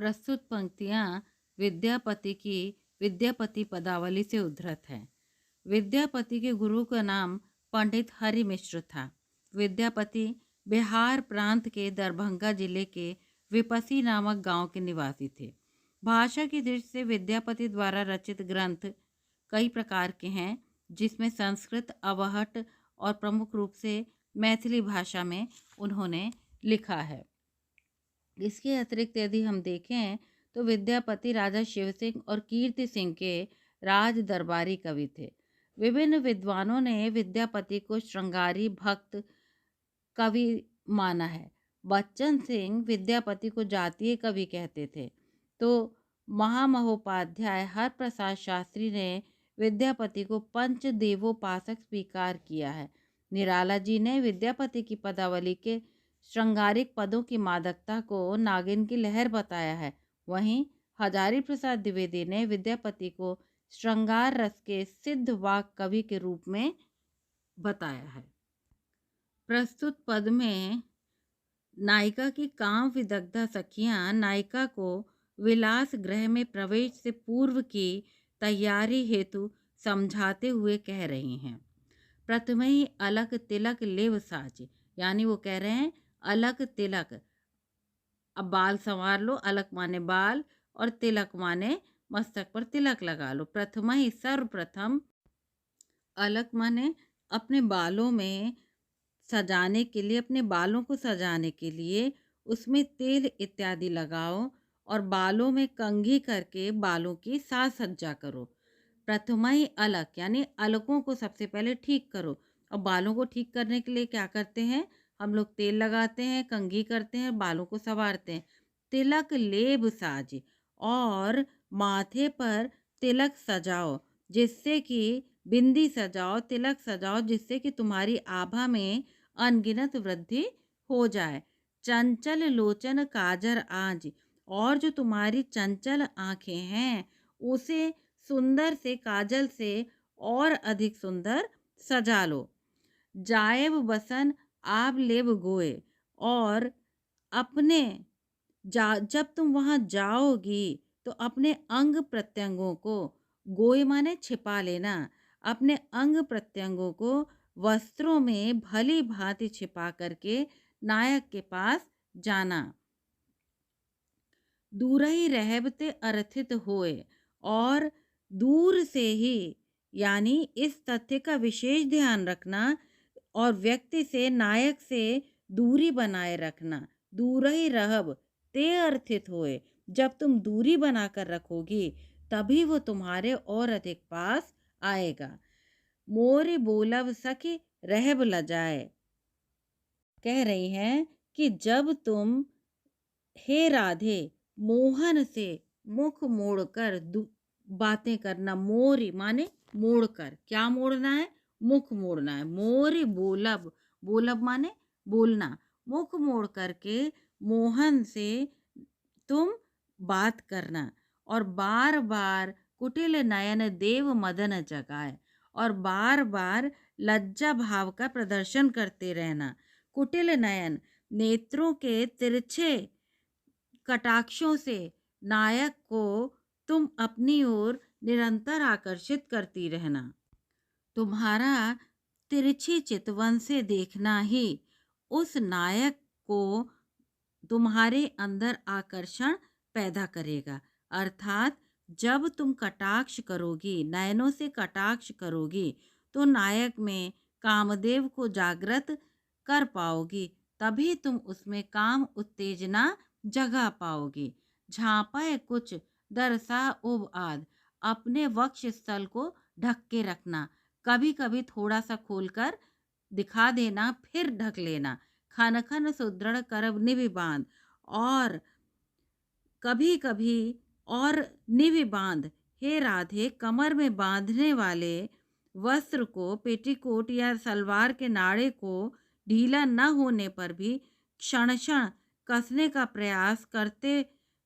प्रस्तुत पंक्तियाँ विद्यापति की विद्यापति पदावली से उद्धृत हैं। विद्यापति के गुरु का नाम पंडित हरि मिश्र था। विद्यापति बिहार प्रांत के दरभंगा जिले के विपसी नामक गांव के निवासी थे। भाषा की दृष्टि से विद्यापति द्वारा रचित ग्रंथ कई प्रकार के हैं, जिसमें संस्कृत, अवहट और प्रमुख रूप से मैथिली भाषा में उन्होंने लिखा है। इसके अतिरिक्त यदि हम देखें तो विद्यापति राजा शिव सिंह और कीर्ति सिंह के राज दरबारी कवि थे। विभिन्न विद्वानों ने विद्यापति को श्रृंगारी भक्त कवि माना है। बच्चन सिंह विद्यापति को जातीय कवि कहते थे, तो महामहोपाध्याय हरप्रसाद शास्त्री ने विद्यापति को पंचदेवोपासक स्वीकार किया है। निराला जी ने विद्यापति की पदावली के श्रृंगारिक पदों की मादकता को नागिन की लहर बताया है। वहीं हजारी प्रसाद द्विवेदी ने विद्यापति को श्रृंगार रस के सिद्ध वाक कवि के रूप में बताया है। प्रस्तुत पद में नायिका की काम विदग्धा सखियां नायिका को विलास गृह में प्रवेश से पूर्व की तैयारी हेतु समझाते हुए कह रही हैं। प्रथम ही अलग तिलक लेव साज, यानी वो कह रहे हैं अलग तिलक। अब बाल संवार लो, अलग माने बाल और तिलक माने मस्तक पर तिलक लगा लो। प्रथम ही सर्वप्रथम, अलग माने अपने बालों में सजाने के लिए, अपने बालों को सजाने के लिए उसमें तेल इत्यादि लगाओ और बालों में कंघी करके बालों की साज सज्जा करो। प्रथमा ही अलग, यानी अलकों को सबसे पहले ठीक करो। और बालों को ठीक करने के लिए क्या करते हैं हम लोग? तेल लगाते हैं, कंघी करते हैं, बालों को संवारते हैं। तिलक लेब साज, और माथे पर तिलक सजाओ, जिससे कि बिंदी सजाओ, तिलक सजाओ, जिससे कि तुम्हारी आभा में अनगिनत वृद्धि हो जाए। चंचल लोचन काजर आज, और जो तुम्हारी चंचल आंखें हैं उसे सुंदर से काजल से और अधिक सुंदर सजा लो। जायब बसन आब लेब गोए, और अपने जब तुम वहाँ जाओगी तो अपने अंग प्रत्यंगों को, गोए माने छिपा लेना, अपने अंग प्रत्यंगों को वस्त्रों में भली भांति छिपा करके नायक के पास जाना। दूर ही रहबते अर्थित होए, और दूर से ही, यानी इस तथ्य का विशेष ध्यान रखना और व्यक्ति से, नायक से दूरी बनाए रखना। दूर ही रहब ते अर्थित होए, जब तुम दूरी बनाकर रखोगी तभी वो तुम्हारे और अधिक पास आएगा। मोर बोलब सखी रहब लजाए, कह रही हैं कि जब तुम हे राधे मोहन से मुख मोड़कर बातें करना। मोरी माने मोड़कर, क्या मोड़ना है? मुख मोड़ना है। मोरी बोलब, बोलब माने बोलना, मुख मोड़ करके मोहन से तुम बात करना। और बार बार कुटिल नयन देव मदन जगाए, और बार बार लज्जा भाव का प्रदर्शन करते रहना। कुटिल नयन, नेत्रों के तिरछे कटाक्षों से नायक को तुम अपनी ओर निरंतर आकर्षित करती रहना। तुम्हारा तिरछी चितवन से देखना ही उस नायक को तुम्हारे अंदर आकर्षण पैदा करेगा। अर्थात जब तुम कटाक्ष करोगी, नयनों से कटाक्ष करोगी, तो नायक में कामदेव को जागृत कर पाओगी, तभी तुम उसमें काम उत्तेजना जगा पाओगी। झांपाए कुछ दरसा उब आद, अपने वक्ष स्थल को ढक के रखना, कभी कभी थोड़ा सा खोलकर दिखा देना, फिर ढक लेना। खन खन सुदृढ़ करब निभि बांध, और कभी कभी और निभि बांध, हे राधे कमर में बांधने वाले वस्त्र को, पेटीकोट या सलवार के नाड़े को ढीला न होने पर भी क्षण क्षण कसने का प्रयास करते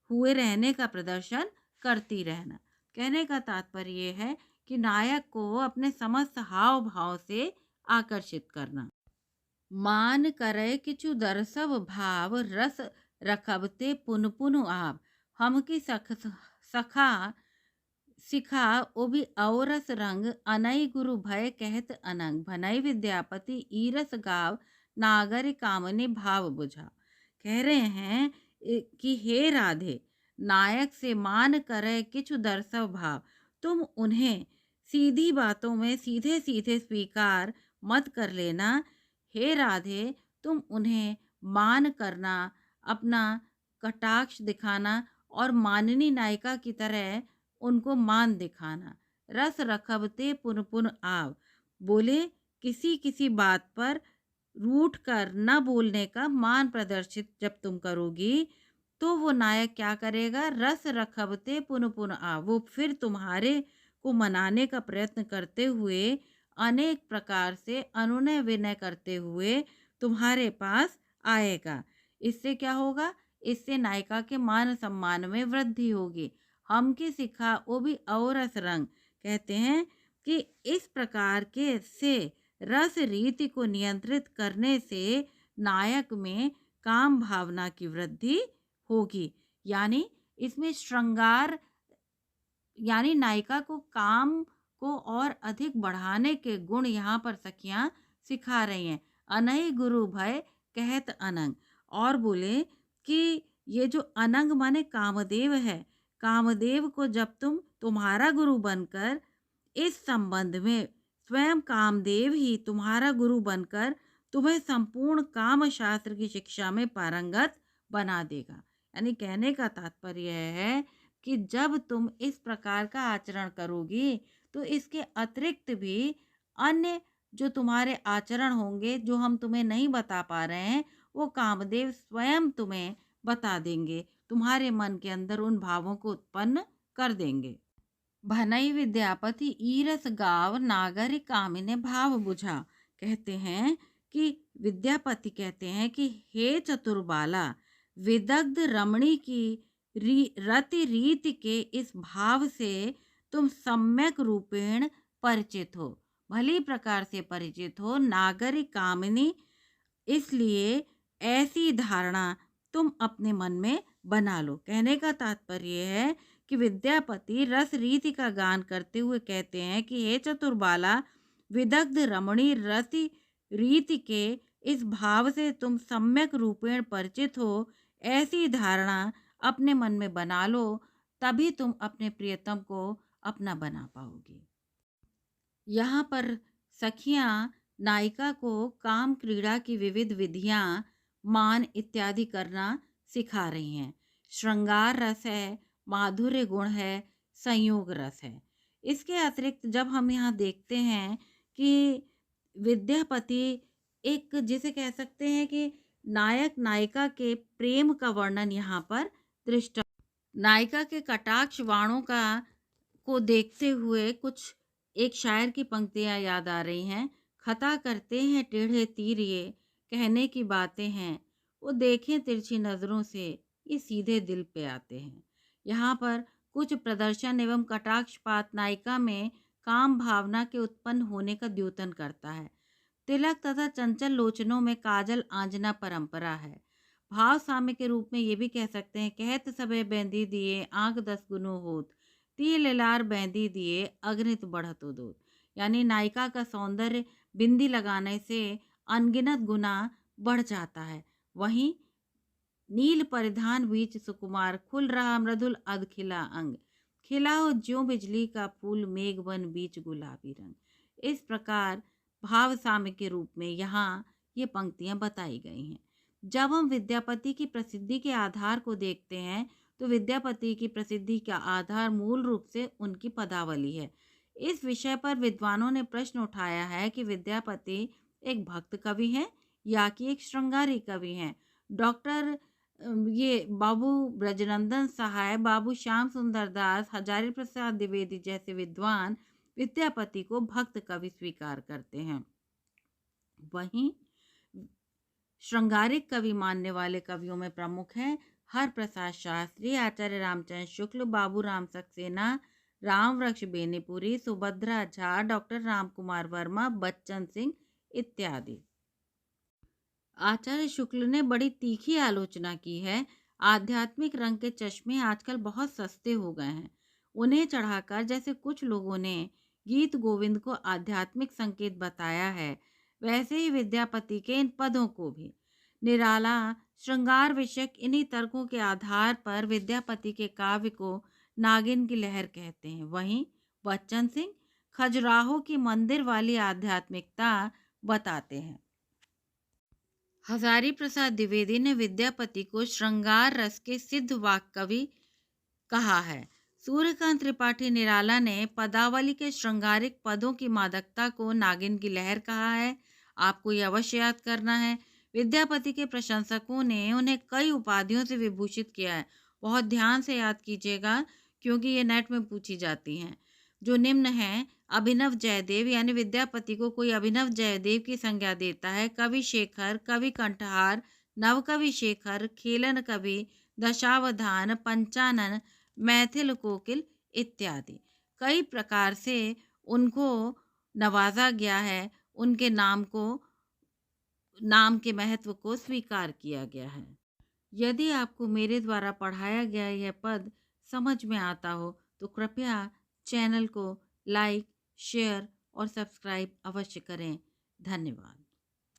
हुए रहने का प्रदर्शन करती रहना। कहने का तात्पर्य ये है कि नायक को अपने समस्त हाव भाव से आकर्षित करना। मान करे किछु दरसव भाव, रस रखबते पुन पुन आव, हमकी सखा सिखा ओ भी औरस रंग अनई गुरु भय कहत अनंग भनई विद्यापति ईरस गाव नागर कामने भाव बुझा। कह रहे हैं कि हे राधे, नायक से मान करे किछु दर्शव भाव। तुम उन्हें सीधी बातों में सीधे सीधे स्वीकार मत कर लेना। हे राधे, तुम उन्हें मान करना, अपना कटाक्ष दिखाना और माननी नायिका की तरह उनको मान दिखाना। रस रखबते पुन पुन आव। बोले किसी किसी बात पर रूठ कर न बोलने का मान प्रदर्शित जब तुम करोगी, तो वो नायक क्या करेगा? रस रखबते पुन पुन आव। वो फिर तुम्हारे को मनाने का प्रयत्न करते हुए, अनेक प्रकार से अनुनय विनय करते हुए तुम्हारे पास आएगा। इससे क्या होगा? इससे नायिका के मान सम्मान में वृद्धि होगी। हम की सिखा वो भी औरस रंग। कहते हैं कि इस प्रकार के से रस रीति को नियंत्रित करने से नायक में काम भावना की वृद्धि होगी। यानी इसमें श्रृंगार, यानी नायिका को काम को और अधिक बढ़ाने के गुण यहाँ पर सखियां सिखा रही हैं। अनय गुरु भय कहत अनंग। और बोले कि ये जो अनंग माने कामदेव है, कामदेव को जब तुम्हारा गुरु बनकर, इस संबंध में स्वयं कामदेव ही तुम्हारा गुरु बनकर तुम्हें संपूर्ण काम शास्त्र की शिक्षा में पारंगत बना देगा। यानी कहने का तात्पर्य है कि जब तुम इस प्रकार का आचरण करोगी, तो इसके अतिरिक्त भी अन्य जो तुम्हारे आचरण होंगे, जो हम तुम्हें नहीं बता पा रहे हैं, वो कामदेव स्वयं तुम्हें बता देंगे, तुम्हारे मन के अंदर उन भावों को उत्पन्न कर देंगे। भनई विद्यापति ईरस गाव नागरिक कामिने भाव बुझा। कहते हैं कि विद्यापति कहते हैं कि हे चतुरबाला, विदग्ध रमणी की रति रीति के इस भाव से तुम सम्यक रूपेण परिचित हो, भली प्रकार से परिचित हो। नागरिक कामिनी, इसलिए ऐसी धारणा तुम अपने मन में बना लो। कहने का तात्पर्य है कि विद्यापति रस रीति का गान करते हुए कहते हैं कि हे चतुरबाला, विदग्ध रमणी रति रीति के इस भाव से तुम सम्यक रूपेण परिचित हो, ऐसी धारणा अपने मन में बना लो, तभी तुम अपने प्रियतम को अपना बना पाओगे। यहाँ पर सखियां नायिका को काम क्रीड़ा की विविध विधियां, मान इत्यादि करना सिखा रही हैं। श्रृंगार रस है, माधुर्य गुण है, संयोग रस है। इसके अतिरिक्त जब हम यहाँ देखते हैं कि विद्यापति एक, जिसे कह सकते हैं कि नायक नायिका के प्रेम का वर्णन यहाँ पर दृष्ट, नायिका के कटाक्ष वाणों का को देखते हुए कुछ एक शायर की पंक्तियाँ याद आ रही हैं। खता करते हैं टेढ़े तीर, ये कहने की बातें हैं, वो देखें तिरछी नज़रों से, ये सीधे दिल पे आते हैं। यहाँ पर कुछ प्रदर्शन एवं कटाक्षपात नायिका में काम भावना के उत्पन्न होने का द्योतन करता है। तिलक तथा चंचल लोचनों में काजल आंजना परंपरा है। भाव साम्य के रूप में ये भी कह सकते हैं, कहत सबे बेंदी दिए आंख 10 गुनो होत, ती लेलार बेंदी दिए अग्नित बढ़तो दूत। यानी नायिका का सौंदर्य बिंदी लगाने से अनगिनत गुना बढ़ जाता है। वहीं नील परिधान बीच सुकुमार, खुल रहा मृदुल अध खिला अंग, खिला हो ज्यों बिजली का फूल, मेघ बन बीच गुलाबी रंग। इस प्रकार भाव साम्य के रूप में यहाँ ये पंक्तियां बताई गई हैं। जब हम विद्यापति की प्रसिद्धि के आधार को देखते हैं, तो विद्यापति की प्रसिद्धि का आधार मूल रूप से उनकी पदावली है। इस विषय पर विद्वानों ने प्रश्न उठाया है कि विद्यापति एक भक्त कवि हैं या कि एक श्रृंगारी कवि हैं। डॉक्टर ये बाबू ब्रजनंदन सहाय, बाबू श्याम सुंदर दास, हजारी प्रसाद द्विवेदी जैसे विद्वान विद्यापति को भक्त कवि स्वीकार करते हैं। वहीं श्रृंगारिक कवि मानने वाले कवियों में प्रमुख हैं हर प्रसाद शास्त्री, आचार्य रामचंद्र शुक्ल, बाबू राम सक्सेना, राम वृक्ष बेनीपुरी, सुभद्रा झा, डॉक्टर राम कुमार वर्मा, बच्चन सिंह इत्यादि। आचार्य शुक्ल ने बड़ी तीखी आलोचना की है आध्यात्मिक रंग के चश्मे आजकल बहुत सस्ते हो गए हैं। उन्हें चढ़ाकर जैसे कुछ लोगों ने गीत गोविंद को आध्यात्मिक संकेत बताया है, वैसे ही विद्यापति के इन पदों को भी निराला श्रृंगार विषयक इन्हीं तर्कों के आधार पर विद्यापति के काव्य को नागिन की लहर कहते हैं। वहीं बच्चन सिंह खजुराहो की मंदिर वाली आध्यात्मिकता बताते हैं। हजारी प्रसाद द्विवेदी ने विद्यापति को श्रृंगार रस के सिद्ध वाक कवि कहा है। सूर्यकांत त्रिपाठी निराला ने पदावली के श्रृंगारिक पदों की मादकता को नागिन की लहर कहा है। आपको ये अवश्य याद करना है। विद्यापति के प्रशंसकों ने उन्हें कई उपाधियों से विभूषित किया है। बहुत ध्यान से याद कीजिएगा क्योंकि ये नेट में पूछी जाती हैं। जो निम्न है: अभिनव जयदेव, यानी विद्यापति को कोई अभिनव जयदेव की संज्ञा देता है। कवि शेखर, कवि कंठहार, नवकवि शेखर, खेलन कवि, दशावधान, पंचानन, मैथिल कोकिल इत्यादि। कई प्रकार से उनको नवाजा गया है, उनके नाम के महत्व को स्वीकार किया गया है। यदि आपको मेरे द्वारा पढ़ाया गया यह पद समझ में आता हो तो कृपया चैनल को लाइक, शेयर और सब्सक्राइब अवश्य करें। धन्यवाद।